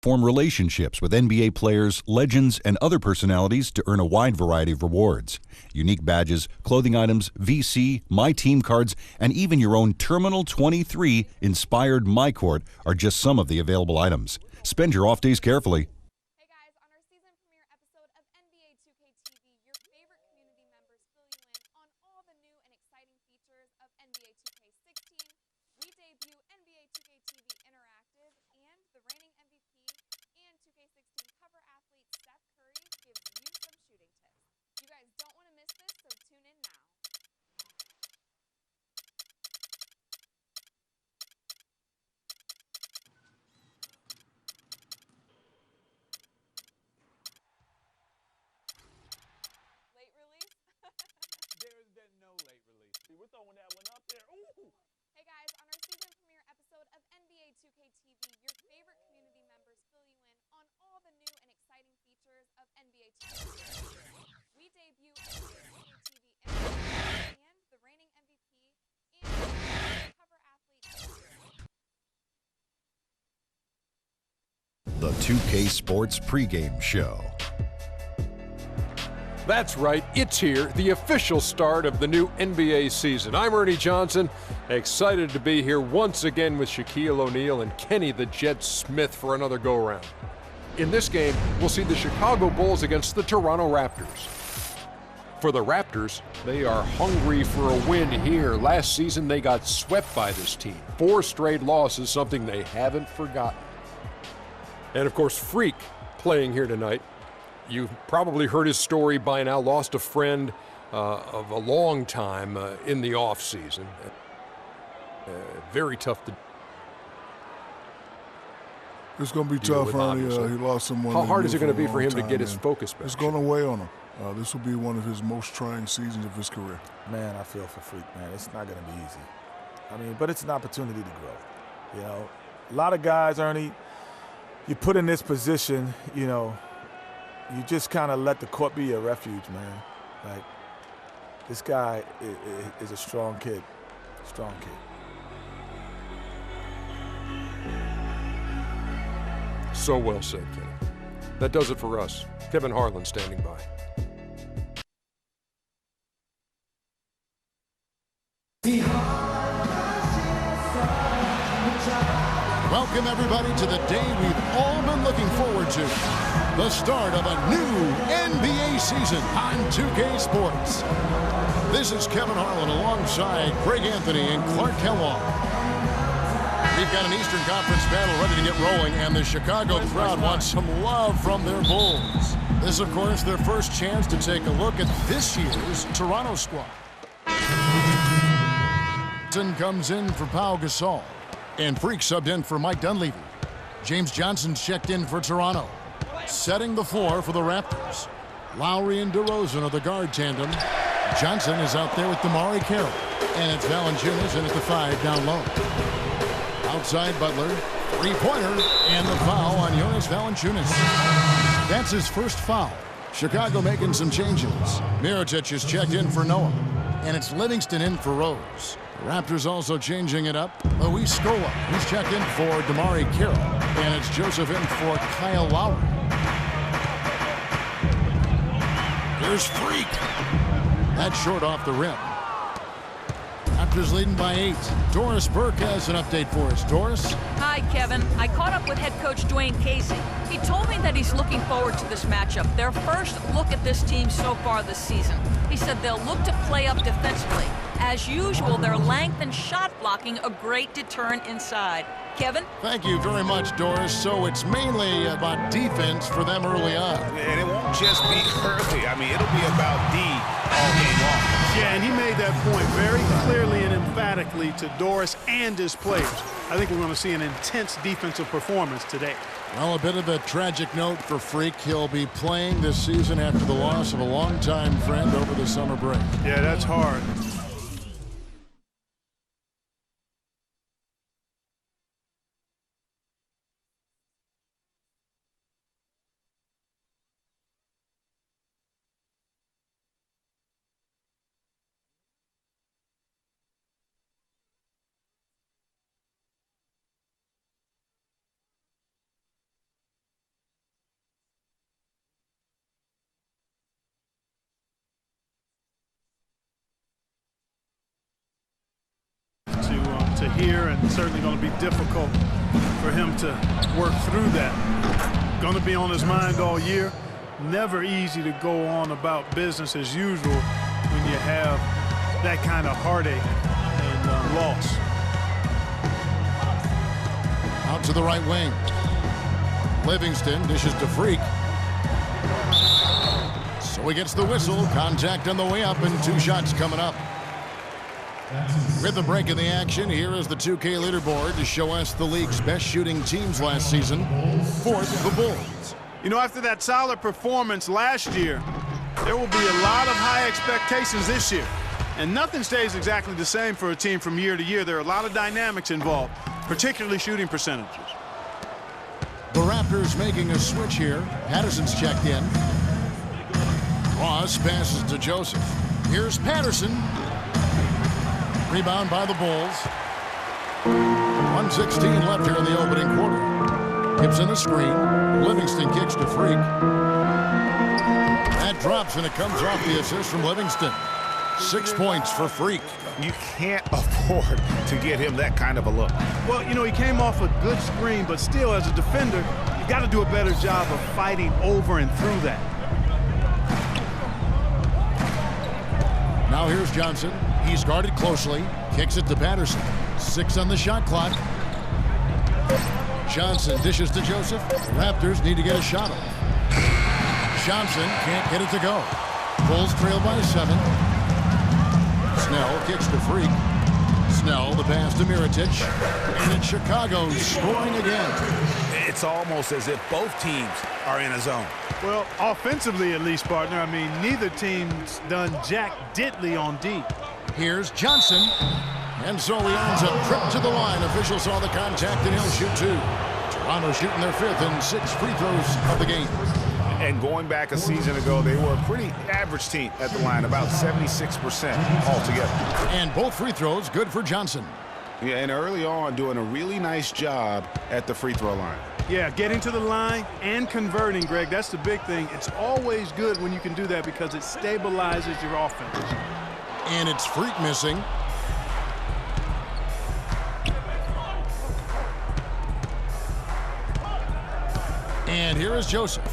Form relationships with NBA players, legends, and other personalities to earn a wide variety of rewards. Unique badges, clothing items, VC, My Team cards, and even your own Terminal 23 inspired MyCourt are just some of the available items. Spend your off days carefully. Hey guys, on our season premiere episode of NBA 2K TV, your favorite community members fill you in on all the new and exciting features of NBA 2K16. We debut NBA 2K TV Interactive, and the reigning MVP and 2K16 cover athlete Steph Curry gives you some shooting tips. You guys don't want to miss this, so tune in now. Late release? There's been no late release. We're throwing that one up there. Ooh! Hey guys, on our season premiere episode of NBA 2K TV, your favorite community members fill you in on all the new and exciting features of NBA 2K. We debut NBA 2K TV Interactive, and the reigning MVP and cover athlete. The 2K Sports pregame show. That's right, it's here, the official start of the new NBA season. I'm Ernie Johnson, excited to be here once again with Shaquille O'Neal and Kenny the Jet Smith for another go-around. In this game, we'll see the Chicago Bulls against the Toronto Raptors. For the Raptors, they are hungry for a win here. Last season, they got swept by this team. 4 straight losses, something they haven't forgotten. And of course, Freak playing here tonight. You've probably heard his story by now. Lost a friend of a long time in the off season. Very tough to. It's going to be tough, Ernie. He lost someone. How hard is it going to be for him to get his focus back? It's going to weigh on him. This will be one of his most trying seasons of his career. Man, I feel for Freak, man. It's not going to be easy. I mean, but it's an opportunity to grow. You know, a lot of guys, Ernie, you put in this position, you know, you just kind of let the court be your refuge, man. Like, this guy is a strong kid. Strong kid. So well said, Kenny. That does it for us. Kevin Harlan standing by. Welcome, everybody, to the day we've all been looking forward to. The start of a new NBA season on 2K Sports. This is Kevin Harlan alongside Greg Anthony and Clark Kellogg. We've got an Eastern Conference battle ready to get rolling, and the Chicago crowd wants some love from their Bulls. This, of course, their first chance to take a look at this year's Toronto squad. Comes in for Pau Gasol, and Freak subbed in for Mike Dunleavy. James Johnson's checked in for Toronto. Setting the floor for the Raptors, Lowry and DeRozan are the guard tandem. Johnson is out there with MyCareer, and it's Valanciunas in at the 5 down low. Outside Butler, three-pointer, and the foul on Jonas Valanciunas. That's his first foul. Chicago making some changes. Mirotic is checked in for Noah, and it's Livingston in for Rose. Raptors also changing it up. Luis Scola, he's checked in for MyCareer, and it's Joseph in for Kyle Lowry. Here's Freak. That's short off the rim. Raptors leading by 8. Doris Burke has an update for us. Doris? Hi, Kevin. I caught up with head coach Dwayne Casey. He told me that he's looking forward to this matchup. Their first look at this team so far this season. He said they'll look to play up defensively. As usual, their length and shot blocking a great deterrent inside. Kevin? Thank you very much, Doris. So it's mainly about defense for them early on. And it won't just be early. I mean, it'll be about D all game long. Yeah, and he made that point very clearly and emphatically to Doris and his players. I think we're going to see an intense defensive performance today. Well, a bit of a tragic note for Freak. He'll be playing this season after the loss of a longtime friend over the summer break. Yeah, that's hard. and certainly going to be difficult for him to work through that. Going to be on his mind all year. Never easy to go on about business as usual when you have that kind of heartache and loss. Out to the right wing. Livingston dishes to Freak. So he gets the whistle. Contact on the way up and 2 shots coming up. With the break in the action, here is the 2K leaderboard to show us the league's best shooting teams last season. 4th, the Bulls. You know, after that solid performance last year, there will be a lot of high expectations this year. And nothing stays exactly the same for a team from year to year. There are a lot of dynamics involved, particularly shooting percentages. The Raptors making a switch here. Patterson's checked in. Ross passes to Joseph. Here's Patterson. Rebound by the Bulls. 1:16 left here in the opening quarter. Gives in a screen. Livingston kicks to Freak. That drops and it comes off the assist from Livingston. 6 points for Freak. You can't afford to get him that kind of a look. Well, you know, he came off a good screen, but still, as a defender, you got to do a better job of fighting over and through that. Now here's Johnson. He's guarded closely. Kicks it to Patterson. 6 on the shot clock. Johnson dishes to Joseph. The Raptors need to get a shot off. Johnson can't get it to go. Bulls trail by 7. Snell kicks to Freak. Snell the pass to Mirotic. And it's Chicago scoring again. It's almost as if both teams are in a zone. Well, offensively at least, partner. I mean, neither team's done jack diddly on D. Here's Johnson. And so he earns a trip to the line. Officials saw the contact and he'll shoot 2. Toronto shooting their 5th and 6 free throws of the game. And going back a season ago, they were a pretty average team at the line, about 76% altogether. And both free throws good for Johnson. Yeah, and early on doing a really nice job at the free throw line. Yeah, getting to the line and converting, Greg, that's the big thing. It's always good when you can do that because it stabilizes your offense. And it's Freak missing. And here is Joseph.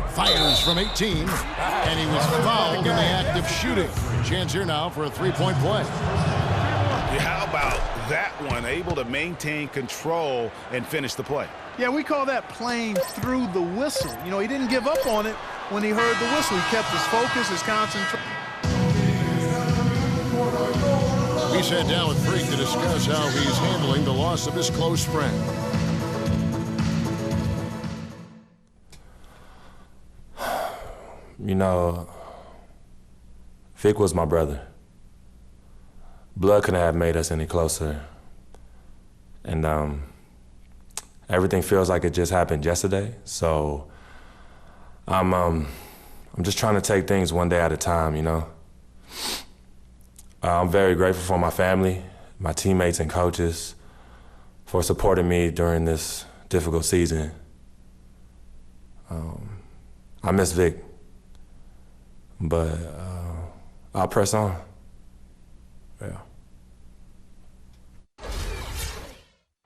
Fires from 18, and he was fouled in the act of shooting. Chance here now for a 3-point play. Yeah, how about that one? Able to maintain control and finish the play. Yeah, we call that playing through the whistle. You know, he didn't give up on it when he heard the whistle. He kept his focus, his concentration. We sat down with Freak to discuss how he's handling the loss of his close friend. You know, Vic was my brother. Blood couldn't have made us any closer. And everything feels like it just happened yesterday. So I'm just trying to take things one day at a time, you know. I'm very grateful for my family, my teammates and coaches for supporting me during this difficult season. I miss Vic. But I'll press on. Yeah.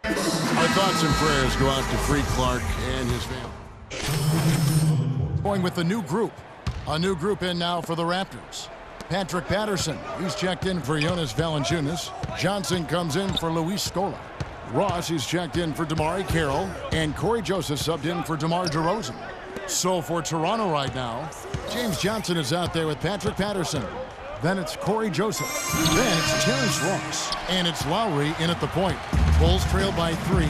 Our thoughts and prayers go out to Freak Clark and his family. Going with a new group in now for the Raptors. Patrick Patterson, he's checked in for Jonas Valanciunas. Johnson comes in for Luis Scola. Ross, he's checked in for DeMar Carroll. And Corey Joseph subbed in for DeMar DeRozan. So for Toronto right now, James Johnson is out there with Patrick Patterson. Then it's Corey Joseph. Then it's Terrence Ross. And it's Lowry in at the point. Bulls trail by 3.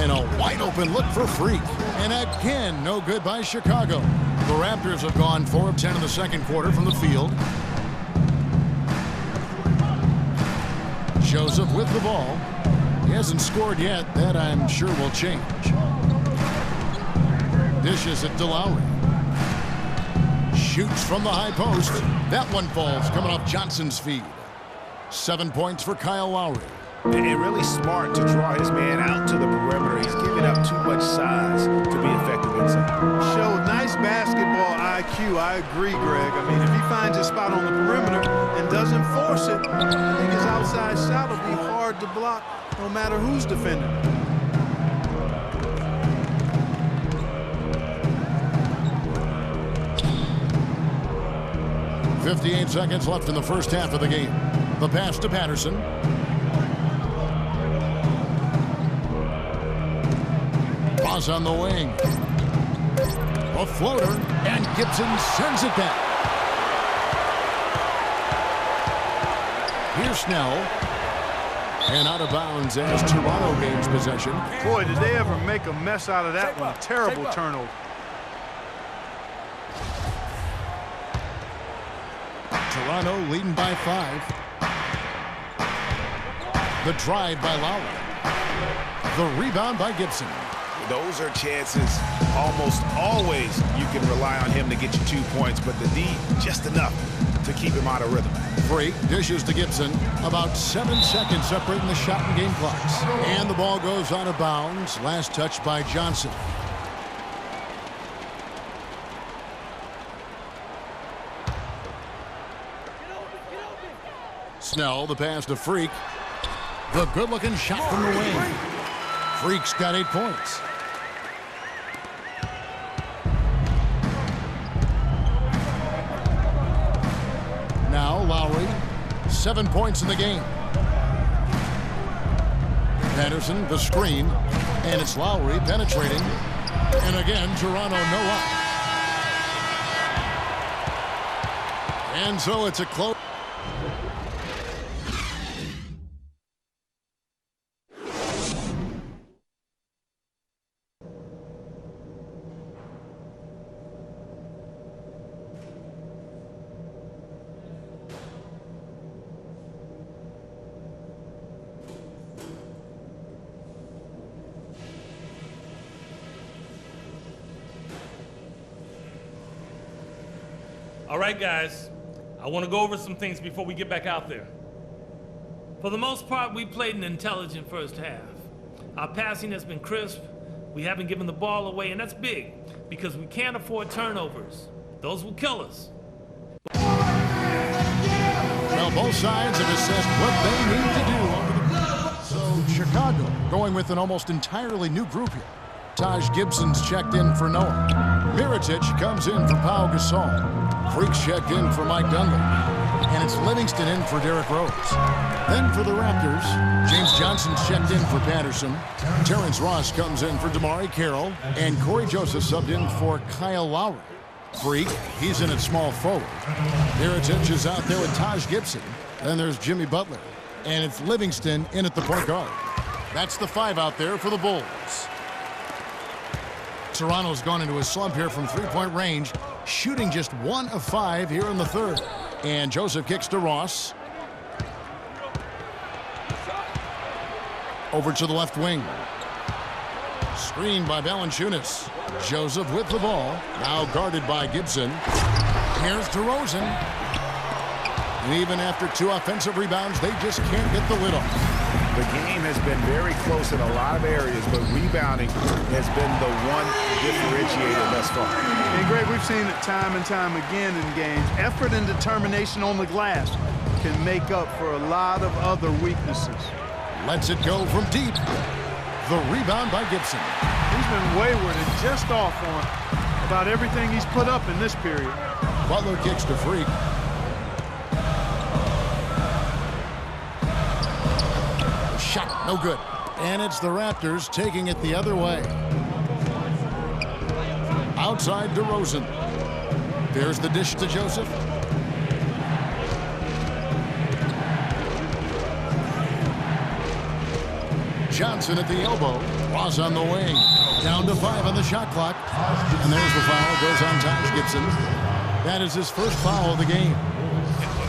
And a wide open look for Freak. And again, no good by Chicago. The Raptors have gone 4 of 10 in the second quarter from the field. Joseph with the ball. He hasn't scored yet. That I'm sure will change. Dishes it to Lowry. Shoots from the high post. That one falls coming off Johnson's feed. 7 points for Kyle Lowry. And really smart to draw his man out to the perimeter. He's giving up too much size to be effective inside. Showed nice basketball IQ. I agree, Greg. I mean, if he finds his spot on the perimeter, and doesn't force it, I think his outside shot will be hard to block no matter who's defending it. 58 seconds left in the first half of the game. The pass to Patterson. Pass on the wing. A floater, and Gibson sends it back. Here's Snell. And out of bounds as Toronto gains possession. Boy, did they ever make a mess out of that one. Terrible turnover. Toronto leading by 5. The drive by Lowry. The rebound by Gibson. Those are chances almost always you can rely on him to get you 2 points, but the D just enough to keep him out of rhythm. Freak dishes to Gibson. About 7 seconds separating the shot and game clocks. And the ball goes out of bounds. Last touch by Johnson. Snell, the pass to Freak. The good-looking shot from the wing. Freak's got 8 points. Now Lowry, 7 points in the game. Patterson, the screen, and it's Lowry penetrating. And again, Toronto no up. And so it's a close. All right, guys, I want to go over some things before we get back out there. For the most part, we played an intelligent first half. Our passing has been crisp. We haven't given the ball away, and that's big because we can't afford turnovers. Those will kill us. Well, both sides have assessed what they need to do over the... So Chicago going with an almost entirely new group here. Taj Gibson's checked in for Noah. Mirotic comes in for Pau Gasol. Freak's checked in for Mike Dunleavy. And it's Livingston in for Derrick Rose. Then for the Raptors, James Johnson's checked in for Patterson. Terrence Ross comes in for Damari Carroll. And Corey Joseph subbed in for Kyle Lowry. Freak, he's in at small forward. Mirotic is out there with Taj Gibson. Then there's Jimmy Butler. And it's Livingston in at the point guard. That's the 5 out there for the Bulls. Toronto's gone into a slump here from three-point range, shooting just 1 of 5 here in the third. And Joseph kicks to Ross. Over to the left wing. Screened by Valanciunas. Joseph with the ball. Now guarded by Gibson. Here's DeRozan. And even after 2 offensive rebounds, they just can't get the lid off. The game has been very close in a lot of areas, but rebounding has been the one differentiator thus far. And Greg, we've seen it time and time again in games. Effort and determination on the glass can make up for a lot of other weaknesses. Lets it go from deep. The rebound by Gibson. He's been wayward and just off on about everything he's put up in this period. Butler kicks to Freak. Shot, no good. And it's the Raptors taking it the other way. Outside DeRozan. There's the dish to Joseph. Johnson at the elbow. Ross on the wing. Down to 5 on the shot clock. And there's the foul. Goes on Taj Gibson. That is his first foul of the game.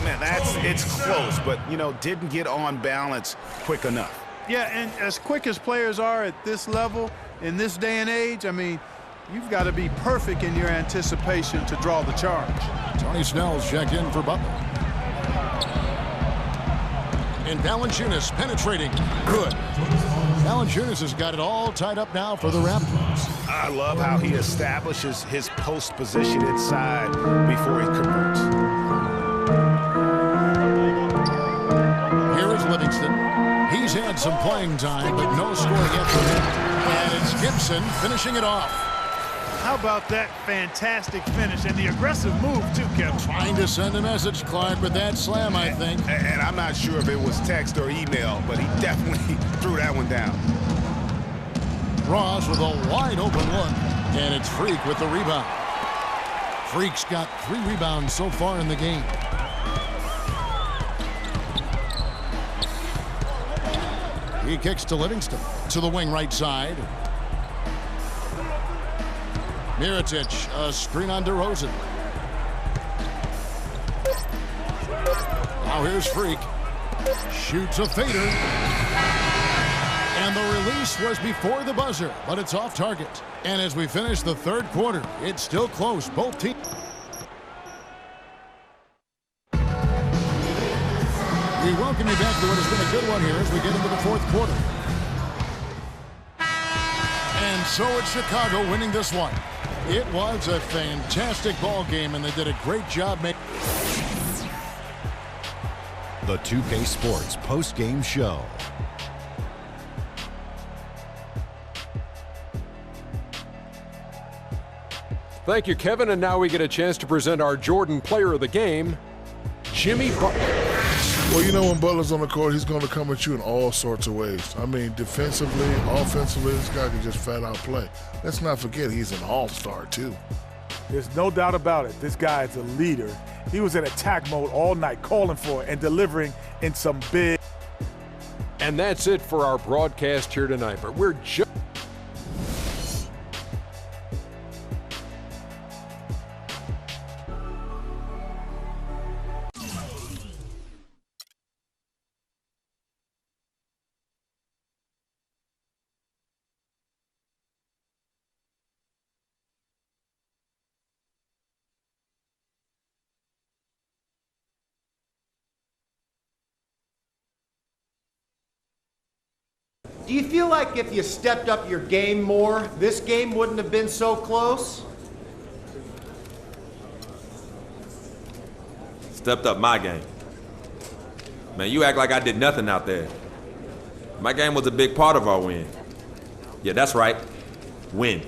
Man, it's close, but, didn't get on balance quick enough. Yeah, and as quick as players are at this level, in this day and age, I mean, you've got to be perfect in your anticipation to draw the charge. Tony Snell's checked in for Butler. And Valanciunas penetrating. Good. Valanciunas has got it all tied up now for the Raptors. I love how he establishes his post position inside before he converts. had some playing time, but no score yet for him. And it's Gibson finishing it off. How about that fantastic finish and the aggressive move, too, Kevin? Trying to send a message, Clark, with that slam, I think. And I'm not sure if it was text or email, but he definitely threw that one down. Ross with a wide open look, and it's Freak with the rebound. Freak's got 3 rebounds so far in the game. He kicks to Livingston to the wing right side. Mirotic, a screen on DeRozan. Now here's Freak. Shoots a fader. And the release was before the buzzer, but it's off target. And as we finish the third quarter, it's still close. Both teams. We welcome you back to what has been a good one here as we get into the fourth quarter. And so it's Chicago winning this one. It was a fantastic ball game, and they did a great job making. The 2K Sports post-game show. Thank you, Kevin. And now we get a chance to present our Jordan Player of the Game, Jimmy Butler. Well, you know, when Butler's on the court, he's going to come at you in all sorts of ways. I mean, defensively, offensively, this guy can just flat out play. Let's not forget, he's an all-star, too. There's no doubt about it. This guy is a leader. He was in attack mode all night, calling for it and delivering in some big. And that's it for our broadcast here tonight. But we're just. Do you feel like if you stepped up your game more, this game wouldn't have been so close? Stepped up my game. Man, you act like I did nothing out there. My game was a big part of our win. Yeah, that's right. Win.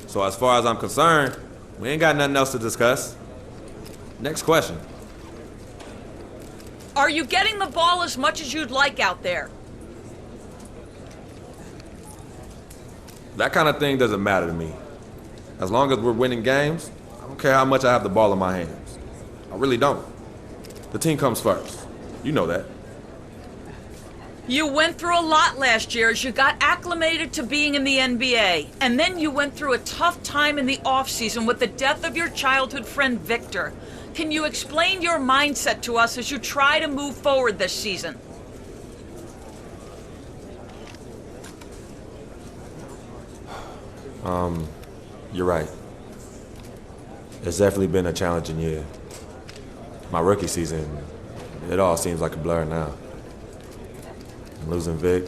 So as far as I'm concerned, we ain't got nothing else to discuss. Next question. Are you getting the ball as much as you'd like out there? That kind of thing doesn't matter to me. As long as we're winning games, I don't care how much I have the ball in my hands. I really don't. The team comes first. You know that. You went through a lot last year as you got acclimated to being in the NBA. And then you went through a tough time in the offseason with the death of your childhood friend, Victor. Can you explain your mindset to us as you try to move forward this season? You're right. It's definitely been a challenging year. My rookie season, it all seems like a blur now. Losing Vic.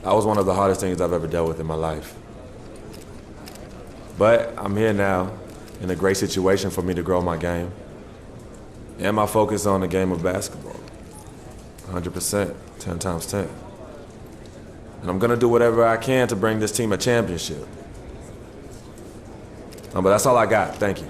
That was one of the hardest things I've ever dealt with in my life. But I'm here now, in a great situation for me to grow my game. And my focus on the game of basketball. 100%, 10 times 10. And I'm gonna do whatever I can to bring this team a championship. But that's all I got. Thank you.